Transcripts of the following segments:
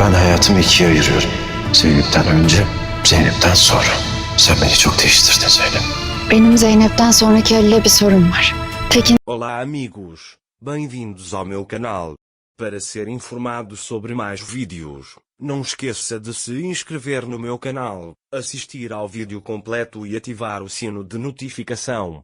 Ben hayatımı ikiye ayırıyorum. Sevgilipten önce, Zeynep'ten sonra. Sen beni çok değiştirdin Zeynep. Benim Zeynep'ten sonraki Halil'e bir sorun var. Tekin Olá amigos, bem-vindos ao meu canal. Para ser informado sobre mais vídeos, não esqueça de se inscrever no meu canal, assistir ao vídeo completo e ativar o sino de notificação.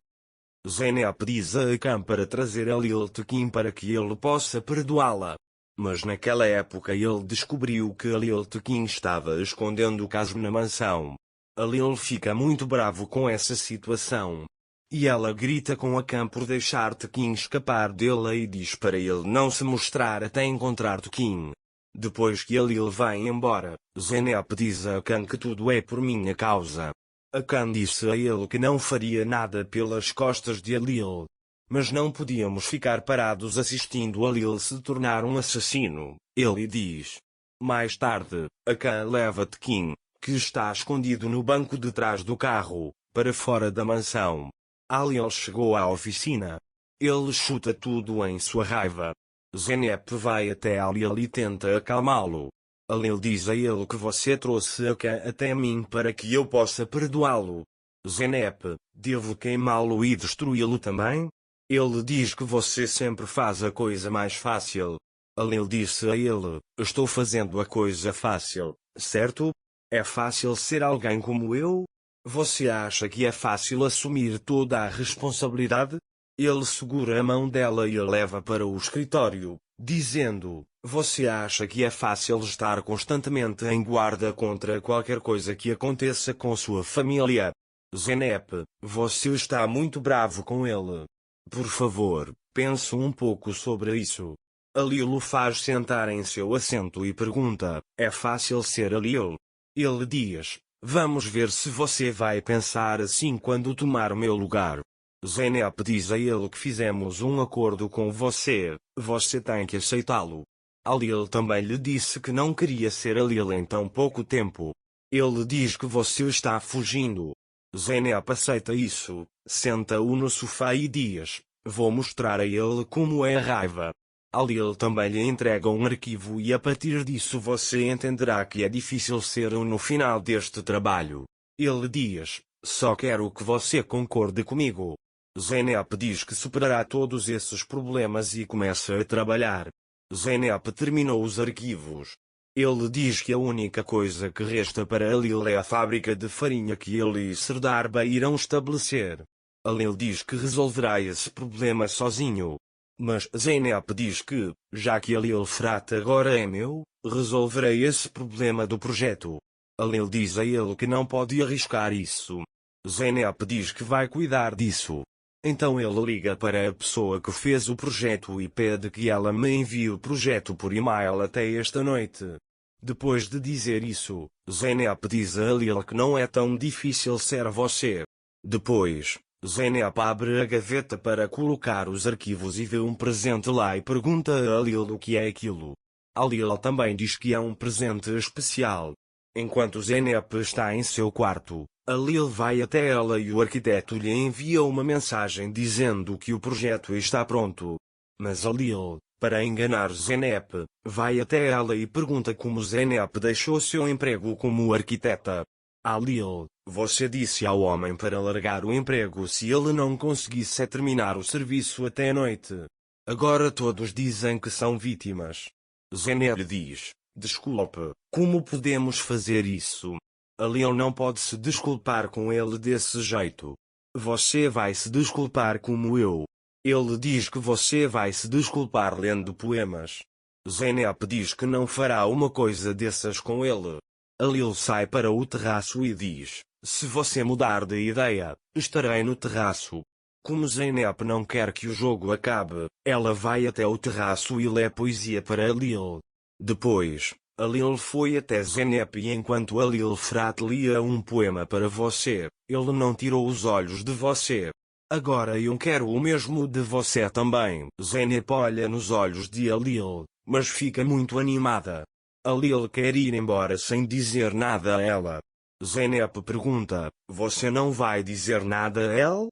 Zeynep diz a Akan para trazer a Lil Tekin para que ele possa perdoá-la. Mas naquela época ele descobriu que a Lil Tekin estava escondendo o caso na mansão. A Lil fica muito bravo com essa situação. E ela grita com Akan por deixar Tekin escapar dela e diz para ele não se mostrar até encontrar Tekin. Depois que a Lil vai embora, Zeynep diz a Akan que tudo é por minha causa. Akan disse a ele que não faria nada pelas costas de Lil. Mas não podíamos ficar parados assistindo a Lil se tornar um assassino, ele diz. Mais tarde, Akan leva Tekin, que está escondido no banco de trás do carro, para fora da mansão. Lil chegou à oficina. Ele chuta tudo em sua raiva. Zeynep vai até Lil e tenta acalmá-lo. Lil diz a ele que você trouxe Akan até mim para que eu possa perdoá-lo. Zeynep, devo queimá-lo e destruí-lo também? Ele diz que você sempre faz a coisa mais fácil. Lil disse a ele, estou fazendo a coisa fácil, certo? É fácil ser alguém como eu? Você acha que é fácil assumir toda a responsabilidade? Ele segura a mão dela e a leva para o escritório, dizendo, você acha que é fácil estar constantemente em guarda contra qualquer coisa que aconteça com sua família? Zeynep, você está muito bravo com ele. Por favor, pense um pouco sobre isso. Lil o faz sentar em seu assento e pergunta, é fácil ser Lil? Ele diz, vamos ver se você vai pensar assim quando tomar o meu lugar. Zeynep diz a ele que fizemos um acordo com você, você tem que aceitá-lo. Lil também lhe disse que não queria ser Lil em tão pouco tempo. Ele diz que você está fugindo. Zeynep aceita isso, senta-o no sofá e diz, vou mostrar a ele como é a raiva. Lil também lhe entrega um arquivo e a partir disso você entenderá que é difícil ser no final deste trabalho. Ele diz, só quero que você concorde comigo. Zeynep diz que superará todos esses problemas e começa a trabalhar. Zeynep terminou os arquivos. Ele diz que a única coisa que resta para Lil é a fábrica de farinha que ele e Serdarba irão estabelecer. Lil diz que resolverá esse problema sozinho. Mas Zeynep diz que, já que Lil Frat agora é meu, resolverei esse problema do projeto. Lil diz a ele que não pode arriscar isso. Zeynep diz que vai cuidar disso. Então ele liga para a pessoa que fez o projeto e pede que ela me envie o projeto por e-mail até esta noite. Depois de dizer isso, Zeynep diz a Lil que não é tão difícil ser você. Depois, Zeynep abre a gaveta para colocar os arquivos e vê um presente lá e pergunta a Lil o que é aquilo. Lil também diz que é um presente especial. Enquanto Zeynep está em seu quarto, Lil vai até ela e o arquiteto lhe envia uma mensagem dizendo que o projeto está pronto. Mas Lil, para enganar Zeynep, vai até ela e pergunta como Zeynep deixou seu emprego como arquiteta. Lil, você disse ao homem para largar o emprego se ele não conseguisse terminar o serviço até a noite. Agora todos dizem que são vítimas. Zeynep diz, desculpe, como podemos fazer isso? Lil não pode se desculpar com ele desse jeito. Você vai se desculpar como eu. Ele diz que você vai se desculpar lendo poemas. Zeynep diz que não fará uma coisa dessas com ele. Lil sai para o terraço e diz, se você mudar de ideia, estarei no terraço. Como Zeynep não quer que o jogo acabe, ela vai até o terraço e lê poesia para Lil. Depois, Lil foi até Zeynep e enquanto Lil Frat lia um poema para você, ele não tirou os olhos de você. Agora eu quero o mesmo de você também. Zeynep olha nos olhos de Lil, mas fica muito animada. Lil quer ir embora sem dizer nada a ela. Zeynep pergunta, você não vai dizer nada a ele?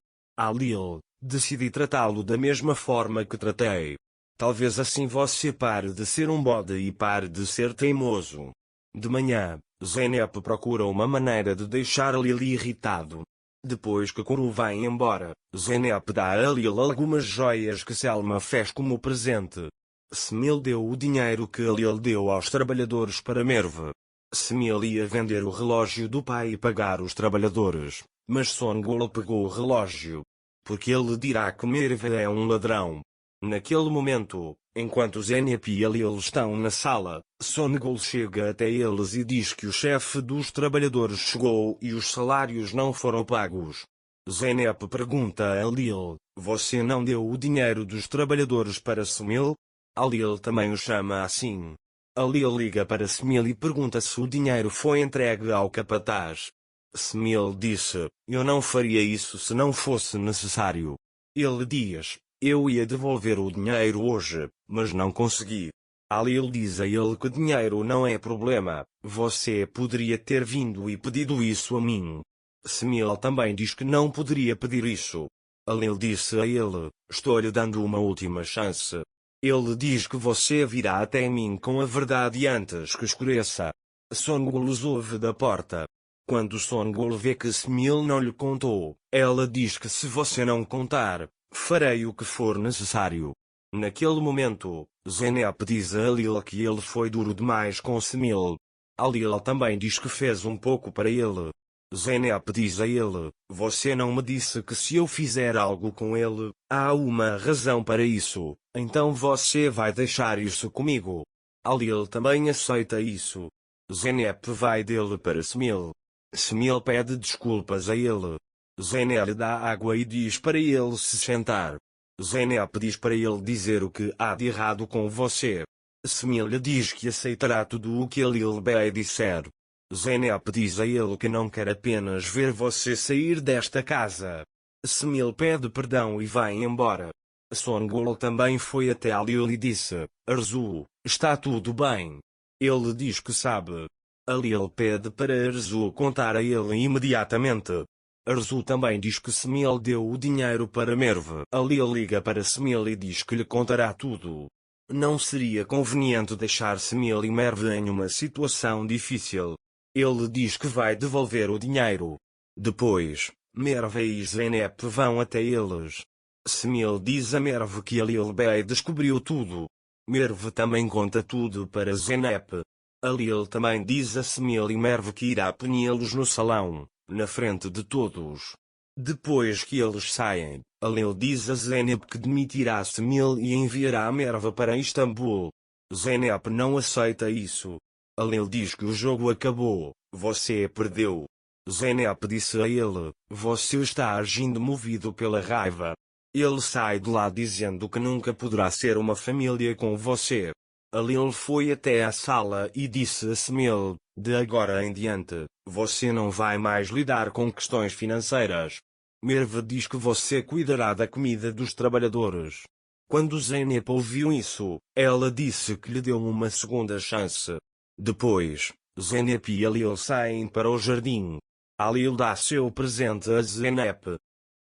Lil, decidi tratá-lo da mesma forma que tratei Talvez assim você pare de ser um bode e pare de ser teimoso. De manhã, Zeynep procura uma maneira de deixar Lil irritado. Depois que Kuru vai embora, Zeynep dá a Lil algumas joias que Selma fez como presente. Semil deu o dinheiro que Lil deu aos trabalhadores para Merve. Semil ia vender o relógio do pai e pagar os trabalhadores, mas Songul pegou o relógio. Porque ele dirá que Merve é um ladrão. Naquele momento, enquanto Zeynep e Lil estão na sala, Songul chega até eles e diz que o chefe dos trabalhadores chegou e os salários não foram pagos. Zeynep pergunta a Lil, você não deu o dinheiro dos trabalhadores para Semil? A Lil também o chama assim. A Lil liga para Semil e pergunta se o dinheiro foi entregue ao capataz. Semil disse, eu não faria isso se não fosse necessário. Ele diz, eu ia devolver o dinheiro hoje, mas não consegui. A Lil diz a ele que dinheiro não é problema, você poderia ter vindo e pedido isso a mim. Semil também diz que não poderia pedir isso. A Lil disse a ele, estou-lhe dando uma última chance. Ele diz que você virá até mim com a verdade antes que escureça. Songul os ouve da porta. Quando Songul vê que Semil não lhe contou, ela diz que se você não contar, farei o que for necessário. Naquele momento, Zeynep diz a Lil que ele foi duro demais com Semil. A Lil também diz que fez um pouco para ele. Zeynep diz a ele, você não me disse que se eu fizer algo com ele, há uma razão para isso, então você vai deixar isso comigo. A Lil também aceita isso. Zeynep vai dele para Semil. Semil pede desculpas a ele. Zeynep dá água e diz para ele se sentar. Zeynep diz para ele dizer o que há de errado com você. Semil lhe diz que aceitará tudo o que Lil Bey disser. Zeynep diz a ele que não quer apenas ver você sair desta casa. Semil pede perdão e vai embora. Songul também foi até a Lil e disse, Arzu, está tudo bem? Ele diz que sabe. A Lil pede para Arzu contar a ele imediatamente. Arzu também diz que Semil deu o dinheiro para Merve. A Lil liga para Semil e diz que lhe contará tudo. Não seria conveniente deixar Semil e Merve em uma situação difícil. Ele diz que vai devolver o dinheiro. Depois, Merve e Zeynep vão até eles. Semil diz a Merve que a Lil Bey descobriu tudo. Merve também conta tudo para Zeynep. A Lil também diz a Semil e Merve que irá puni-los no salão, na frente de todos. Depois que eles saem, a Lil diz a Zeynep que demitirá Semil e enviará a Merve para Istambul. Zeynep não aceita isso. A Lil diz que o jogo acabou, você perdeu. Zeynep disse a ele, você está agindo movido pela raiva. Ele sai de lá dizendo que nunca poderá ser uma família com você. A Lil foi até a sala e disse a Semil, de agora em diante, você não vai mais lidar com questões financeiras. Merve diz que você cuidará da comida dos trabalhadores. Quando Zeynep ouviu isso, ela disse que lhe deu uma segunda chance. Depois, Zeynep e a Lil saem para o jardim. A Lil dá seu presente a Zeynep.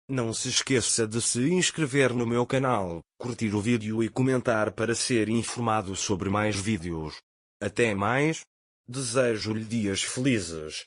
Não se esqueça de se inscrever no meu canal, curtir o vídeo e comentar para ser informado sobre mais vídeos. Até mais. Desejo-lhe dias felizes.